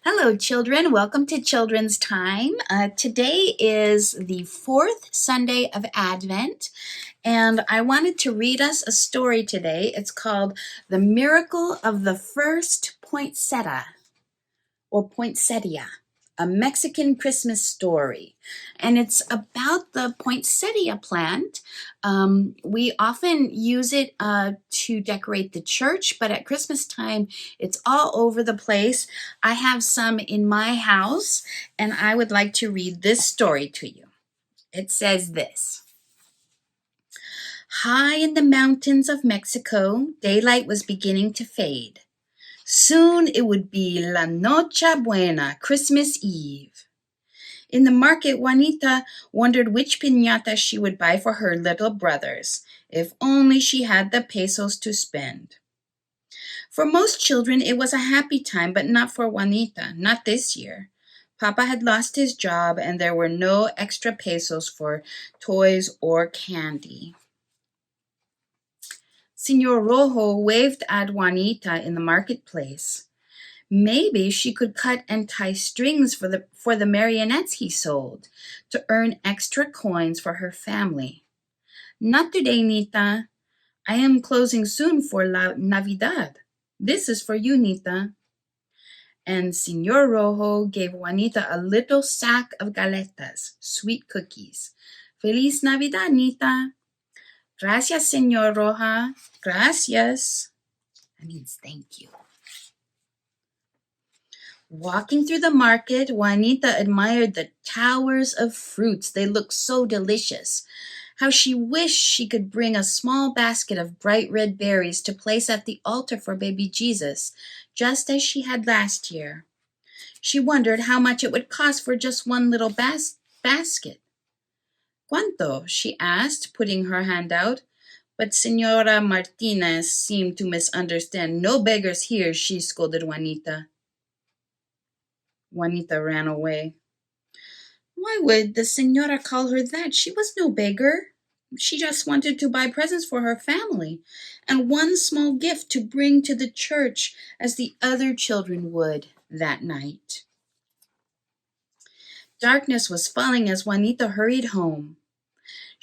Hello, children. Welcome to Children's Time. Today is the fourth Sunday of Advent, and I wanted to read us a story today. It's called The Miracle of the First Poinsettia, or Poinsettia, a Mexican Christmas story. And it's about the poinsettia plant. We often use it to decorate the church, but at Christmas time, it's all over the place. I have some in my house, and I would like to read this story to you. It says this. High in the mountains of Mexico, daylight was beginning to fade. Soon it would be La Noche Buena, Christmas Eve. In the market, Juanita wondered which piñata she would buy for her little brothers, if only she had the pesos to spend. For most children, it was a happy time, but not for Juanita, not this year. Papa had lost his job, and there were no extra pesos for toys or candy. Señor Rojo waved at Juanita in the marketplace. Maybe she could cut and tie strings for the marionettes he sold to earn extra coins for her family. Not today, Nita. I am closing soon for La Navidad. This is for you, Nita. And Señor Rojo gave Juanita a little sack of galetas, sweet cookies. Feliz Navidad, Nita. Gracias, Señor Roja. Gracias. That means thank you. Walking through the market, Juanita admired the towers of fruits. They looked so delicious. How she wished she could bring a small basket of bright red berries to place at the altar for baby Jesus, just as she had last year. She wondered how much it would cost for just one little basket. ¿Cuánto? She asked, putting her hand out. But Senora Martinez seemed to misunderstand. No beggars here, she scolded Juanita. Juanita ran away. Why would the senora call her that? She was no beggar. She just wanted to buy presents for her family and one small gift to bring to the church as the other children would that night. Darkness was falling as Juanita hurried home.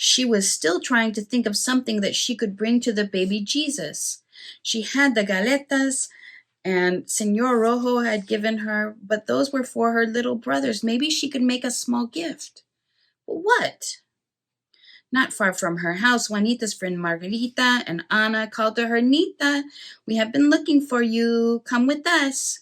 She was still trying to think of something that she could bring to the baby Jesus. She had the galetas and Senor Rojo had given her, but those were for her little brothers. Maybe she could make a small gift. But what? Not far from her house, Juanita's friend Margarita and Ana called to her, Nita, we have been looking for you. Come with us.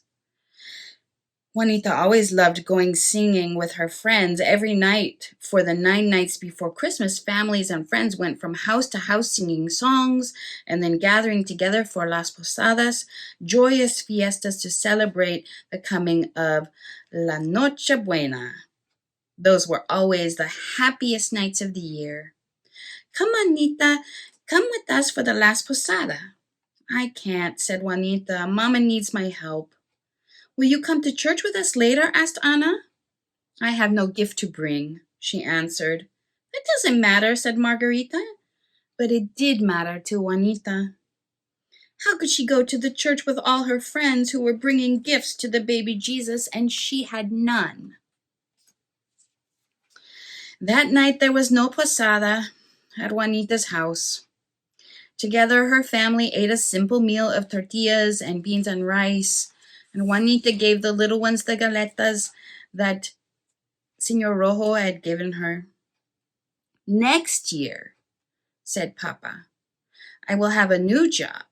Juanita always loved going singing with her friends every night. For the 9 nights before Christmas, families and friends went from house to house singing songs and then gathering together for las posadas, joyous fiestas to celebrate the coming of La Noche Buena. Those were always the happiest nights of the year. Come on, Nita, come with us for the last posada. I can't, said Juanita. Mama needs my help. Will you come to church with us later? Asked Ana. I have no gift to bring, she answered. That doesn't matter, said Margarita. But it did matter to Juanita. How could she go to the church with all her friends who were bringing gifts to the baby Jesus and she had none? That night there was no posada at Juanita's house. Together her family ate a simple meal of tortillas and beans and rice. And Juanita gave the little ones the galetas that Señor Rojo had given her. Next year, said Papa, I will have a new job,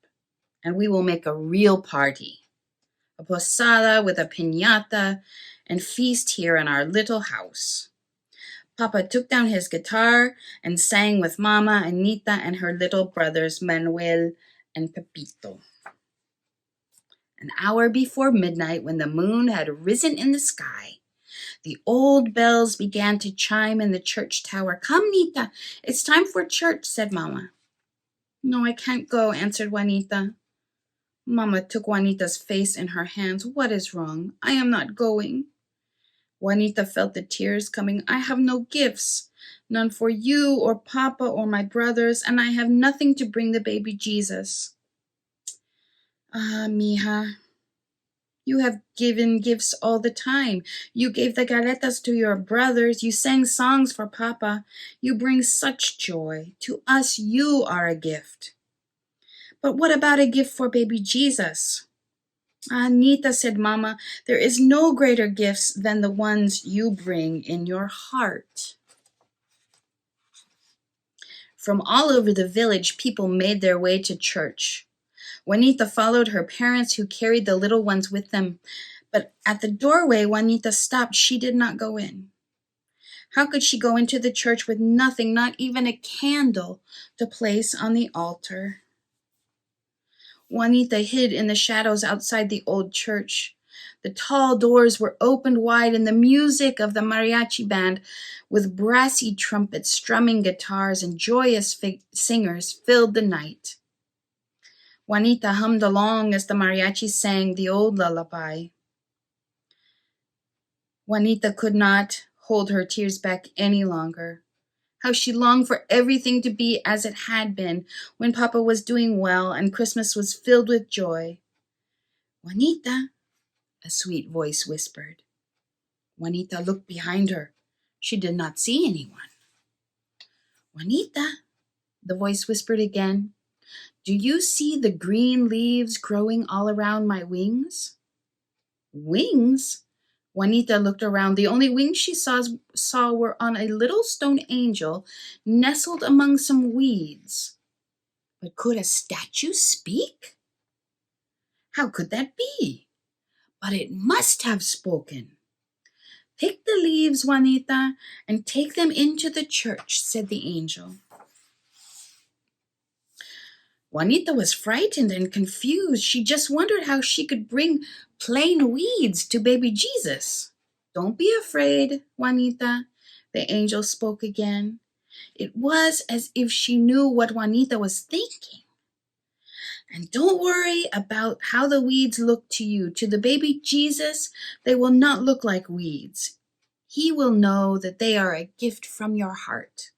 and we will make a real party. A posada with a piñata and feast here in our little house. Papa took down his guitar and sang with Mama, Anita, and her little brothers, Manuel and Pepito. An hour before midnight, when the moon had risen in the sky, the old bells began to chime in the church tower. Come, Nita, it's time for church, said Mama. No, I can't go, answered Juanita. Mama took Juanita's face in her hands. What is wrong? I am not going. Juanita felt the tears coming. I have no gifts, none for you or Papa or my brothers, and I have nothing to bring the baby Jesus. Ah, mija, You have given gifts all the time. You gave the galetas to your brothers. You sang songs for Papa. You bring such joy. To us, you are a gift. But what about a gift for baby Jesus? Anita, said Mama, there is no greater gifts than the ones you bring in your heart. From all over the village, people made their way to church. Juanita followed her parents, who carried the little ones with them. But at the doorway, Juanita stopped. She did not go in. How could she go into the church with nothing, not even a candle, to place on the altar? Juanita hid in the shadows outside the old church. The tall doors were opened wide, and the music of the mariachi band, with brassy trumpets, strumming guitars, and joyous singers, filled the night. Juanita hummed along as the mariachi sang the old lullaby. Juanita could not hold her tears back any longer. How she longed for everything to be as it had been when Papa was doing well and Christmas was filled with joy. Juanita, a sweet voice whispered. Juanita looked behind her. She did not see anyone. Juanita, the voice whispered again, do you see the green leaves growing all around my wings? Wings? Juanita looked around. The only wings she saw were on a little stone angel nestled among some weeds. But could a statue speak? How could that be? But it must have spoken. Pick the leaves, Juanita, and take them into the church, said the angel. Juanita was frightened and confused. She just wondered how she could bring plain weeds to baby Jesus. Don't be afraid, Juanita, the angel spoke again. It was as if she knew what Juanita was thinking. And don't worry about how the weeds look to you. To the baby Jesus, they will not look like weeds. He will know that they are a gift from your heart.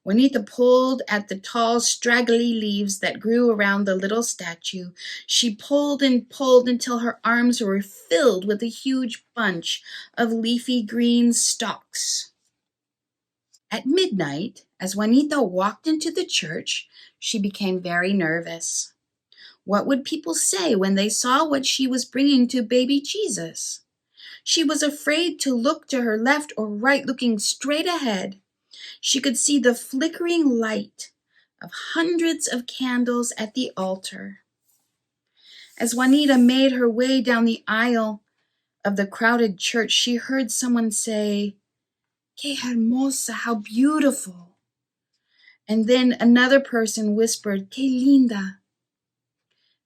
Juanita pulled at the tall, straggly leaves that grew around the little statue. She pulled and pulled until her arms were filled with a huge bunch of leafy green stalks. At midnight, as Juanita walked into the church, she became very nervous. What would people say when they saw what she was bringing to baby Jesus? She was afraid to look to her left or right, looking straight ahead. She could see the flickering light of hundreds of candles at the altar. As Juanita made her way down the aisle of the crowded church, she heard someone say, "Que hermosa, how beautiful." And then another person whispered, "Que linda."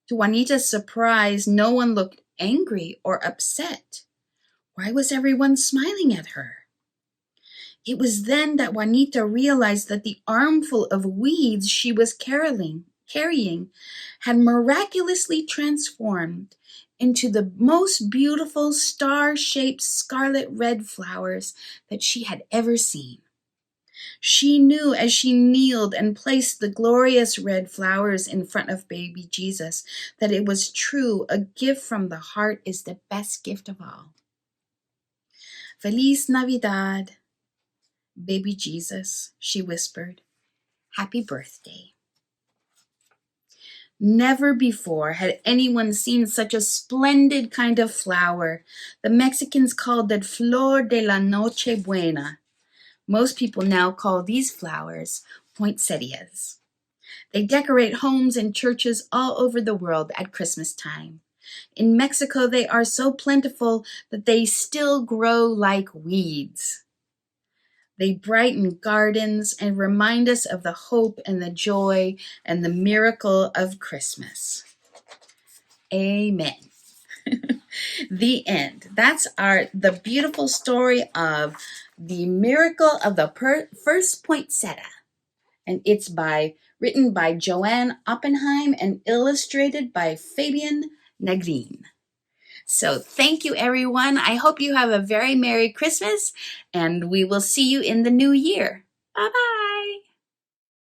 To Juanita's surprise, no one looked angry or upset. Why was everyone smiling at her? It was then that Juanita realized that the armful of weeds she was carrying had miraculously transformed into the most beautiful star-shaped scarlet red flowers that she had ever seen. She knew as she kneeled and placed the glorious red flowers in front of baby Jesus that it was true. A gift from the heart is the best gift of all. Feliz Navidad, baby Jesus, she whispered. Happy birthday. Never before had anyone seen such a splendid kind of flower. The Mexicans called it Flor de la Noche Buena. Most people now call these flowers poinsettias. They decorate homes and churches all over the world at Christmas time. In Mexico, they are so plentiful that they still grow like weeds. They brighten gardens and remind us of the hope and the joy and the miracle of Christmas. Amen. The end. That's the beautiful story of the miracle of the first poinsettia. And it's written by Joanne Oppenheim and illustrated by Fabian Negrin. So thank you, everyone. I hope you have a very Merry Christmas, and we will see you in the new year. Bye-bye.